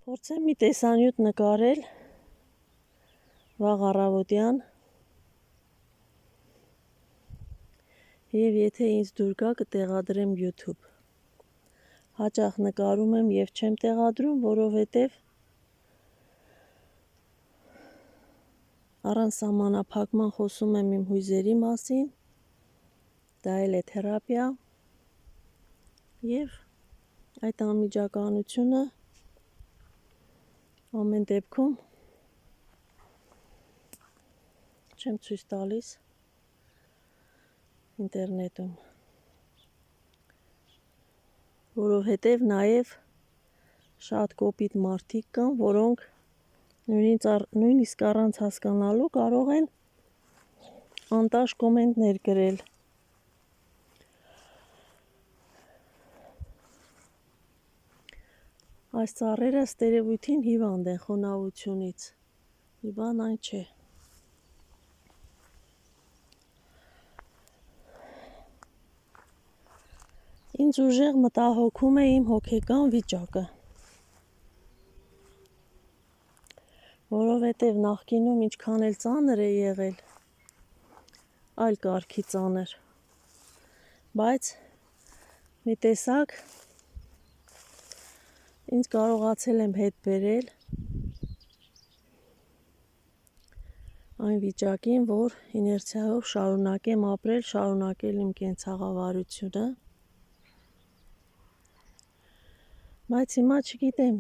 Փորձեմ մի տեսանյութ նկարել վաղ առավոտյան եւ եթե ինձ դուր գա կտեղադրեմ YouTube։ Հաճախ նկարում եմ եւ չեմ տեղադրում, որովհետեւ առանց սահմանափակման խոսում եմ իմ հույզերի մասին, դա էլ է թերապիա եւ այդ անմիջականությունը ամեն դեպքում չեմ ցույց տալիս ինտերնետում, որովհետև նաև շատ կոպիտ մարդիկ կան, որոնք նույնիսկ առանց հասկանալու կարող են անտաշ կոմենտներ գրել։ Այս ծառերը ստերևույթին հիվանդ են խոնավությունից, մի բան այն չէ։ Ինձ ուժեղ մտահոգում է իմ հոգեկան վիճակը, որովհետև նախկինում ինչքան էլ ծանր է եղել, այլ կարգի ծանր, բայց մի տեսակ ինձ կարողացել եմ հետ բերել այն վիճակին, որ իներցիայով շարունակեմ ապրել, շարունակել իմ կենցաղավարությունը, բայց հիմա չգիտեմ,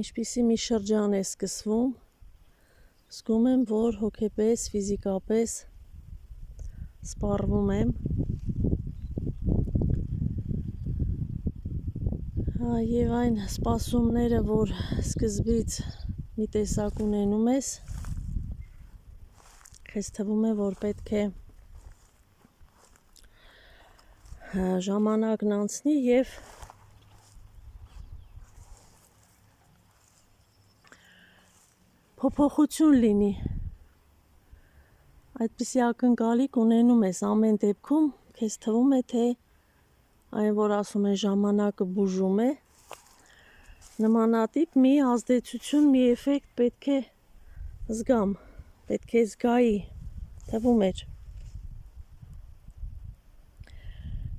ինչպիսի մի շրջան է սկսվում, զգում եմ, որ հոգեպես, ֆիզիկապես սպառվում եմ, եւ այն սպասումները, որ սկզբից մի տեսակ ունենում ես, քեզ թվում է, որ պետք է ժամանակն անցնի եւ փոփոխություն լինի։ Այդպիսի ակնկալիք ունենում ես ամեն դեպքում, քեզ թվում է, թե այն, որ ասում են ժամանակը բուժում է, նմանատիպ մի ազդեցություն, մի էֆեկտ պետք է զգամ, պետք է զգայի, թվում էր։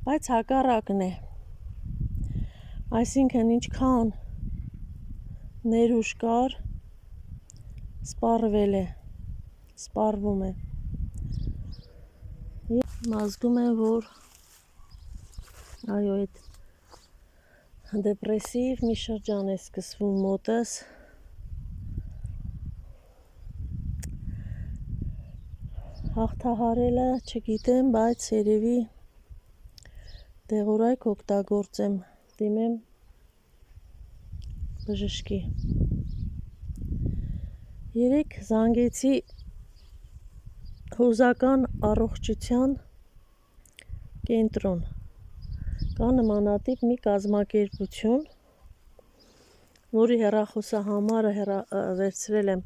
Բայց հակառակն է, այսինքն ինչքան ներուժ կար, սպառվել է, սպառվում է։ Զգում եմ, որ այո, այդ դեպրեսիվ մի շրջան է սկսվում մոտս, հաղթահարելը չգիտեմ, բայց երևի դեղորայք օգտագործեմ, դիմեմ բժշկի։ Երեկ զանգեցի հուզական առողջության կենտրոն, կա նմանատիպ մի կազմակերպություն, որի հեռախոսահամարը վերցրել եմ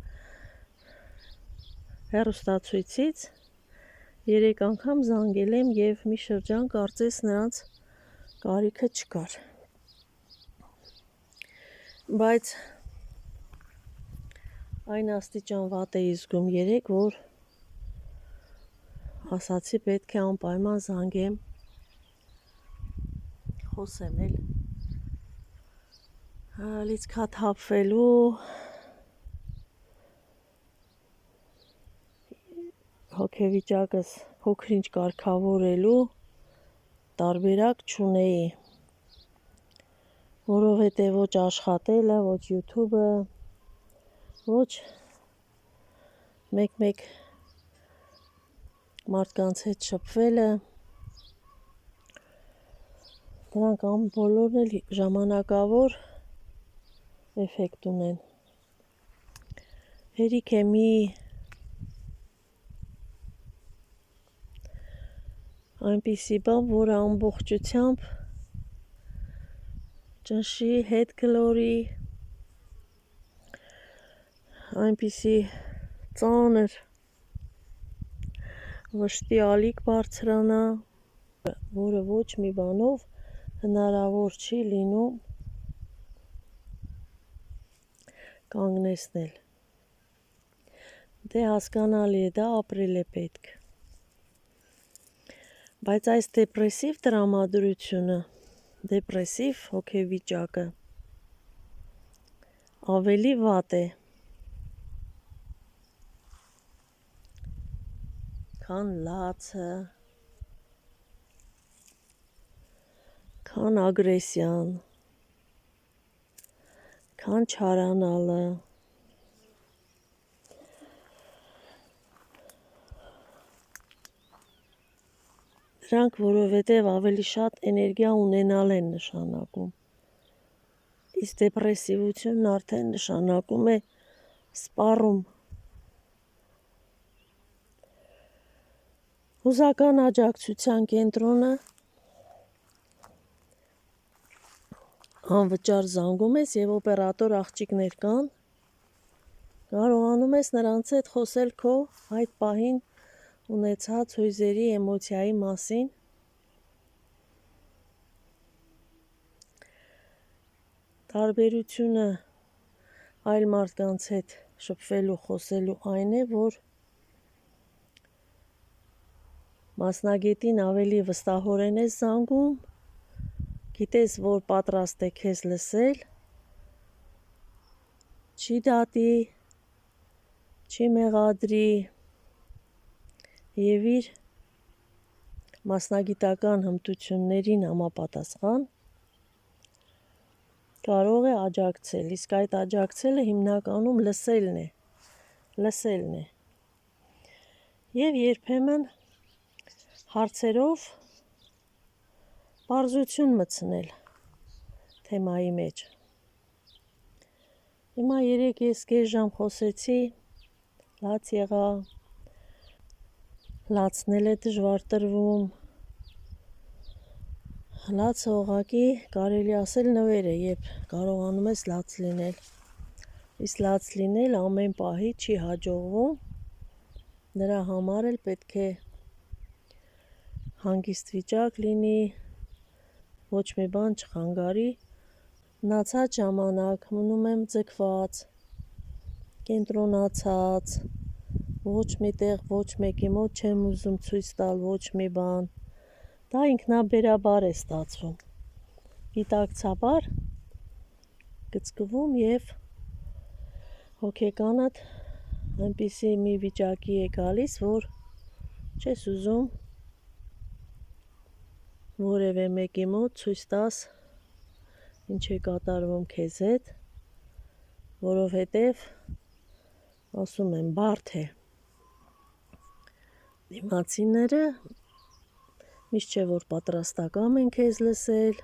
հեռուստացույցից, 3 անգամ զանգել եմ եւ մի շրջան կարծես նրանց կարիքը չկար, բայց այն աստիճան վատ էի զգում երեկ, որ ասացի պետք է անպայման զանգեմ, խոսեմ էլ լիցքաթափվելու, հոգեվիճակս փոքր-ինչ կարգավորելու տարբերակ չունեի, որովհետև ոչ աշխատելը, ոչ YouTube-ը, ոչ մեկ-մեկ մարդկանց հետ շփվելը, դրանք բոլորն էլ ժամանակավոր էֆեկտ ունեն։ Հերիք է մի այնպիսի բան, որը ամբողջությամբ ճնշի, հետ գլորի, այնպիսի ծանր վշտի ալիք բարձրանա, որը ոչ մի բանով հնարավոր չի լինում կանգնեցնել։ Դե հասկանալի է, դա ապրել է պետք։ Բայց այս դեպրեսիվ տրամադրությունը, դեպրեսիվ հոգեվիճակը ավելի վատ է, քան լացը, քան ագրեսիան, քան չարանալը։ Դրանք որովհետև ավելի շատ էներգիա ունենալ են նշանակում։ Իսկ դեպրեսիվությունն արդեն նշանակում է սպառում։ Հուզական աջակցության կենտրոնը անվճար զանգում ես և օպերատոր աղջիկներ կան, կարողանում ես նրանց հետ խոսել քո այդ պահին ունեցած հույզերի, էմոցիայի մասին, տարբերությունը այլ մարդկանց հետ շփվելու, խոսելու այն է, որ մասնագետին ավելի վստահորեն ես զանգում, գիտես, որ պատրաստ է քեզ լսել, չի դատի, չի մեղադրի և իր մասնագիտական հմտություններին համապատասխան կարող է աջակցել, իսկ այդ աջակցելը հիմնականում լսելն է։ Եվ երբեմն հարցերով պարզություն մտցնել թեմայի մեջ։ Հիմա երեկ ես կես ժամ խոսեցի, լաց եղա, լացնել է դժվար տրվում, լացը ուղղակի կարելի ասել նվեր է, երբ կարողանում ես լաց լինել, իսկ լաց լինել ամեն պահի չի հաջողվում, նրա համար էլ պետք է հանգիստ վիճակ լինի, ոչ մի բան չխանգարի, մնացած ժամանակ մնում եմ ձգված, կենտրոնացած, ոչ միտեղ, ոչ մեկի մոտ չեմ ուզում ցույց տալ ոչ մի բան, դա ինքնաբերաբար է ստացվում, գիտակցաբար գծկվում և հոգեկանդ այնպիսի մի վիճակի է գալիս, որ չես ուզում որևէ մեկի մոտ ցույց տաս ինչ է կատարվում քեզ հետ, որովհետև ասում եմ բարդ է։ Դիմացիները միշտ չէ, որ պատրաստակամ են քեզ լսել,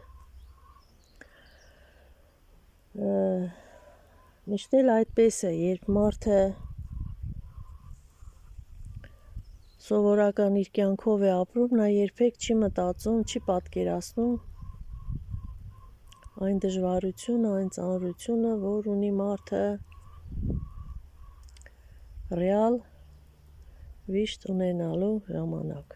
միշտ էլ այդպես է, երբ մարդը սովորական իր կյանքով է ապրում, նա երբեք չի մտածում, չի պատկերացնում այն դժվարությունը, այն ծանրությունը, որ ունի մարդը ռեալ վիշտ ունենալու ժամանակ։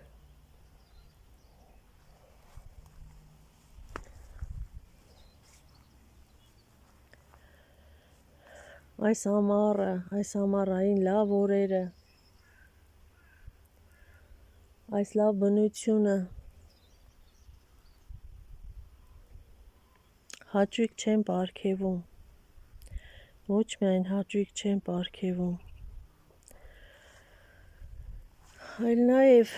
Այս ամառը, այս ամառային լավ օրերը, այս լավ բնությունը հաճույք չեն պարգևում, ոչ միայն հաճույք չեն պարգևում, այլ նաև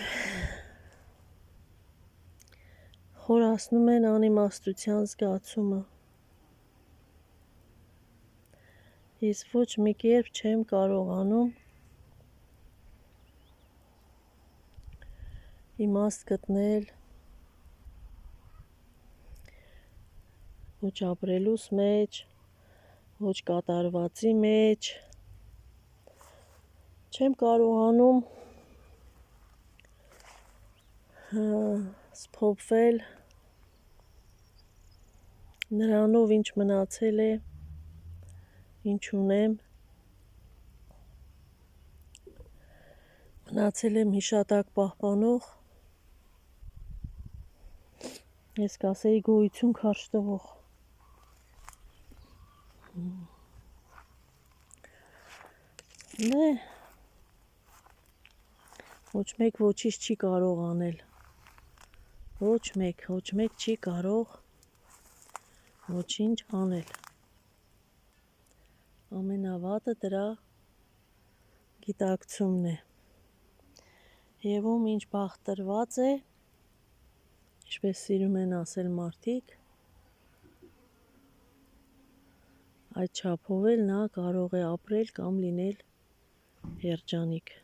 խորացնում են անիմաստության զգացումը։ Ես ոչ մի կերպ չեմ կարողանում իմաստ գտնել ոչ ապրելուս մեջ, ոչ կատարվածի մեջ, չեմ կարողանում սփոփվել նրանով, ինչ մնացել է, ինչ ունեմ, մնացել եմ հիշատակ պահպանող, ես կասեի գոյություն քարշ տվող։ Դե ոչ մեկ ոչինչ չի կարող անել։ Ոչ մեկ չի կարող ոչինչ անել։ Ամենավատը դրա գիտակցումն է։ Եվ ում ինչ բախտ տրված է, ինչպես սիրում են ասել մարդիկ, այդ չափով էլ նա կարող է ապրել կամ լինել երջանիկ։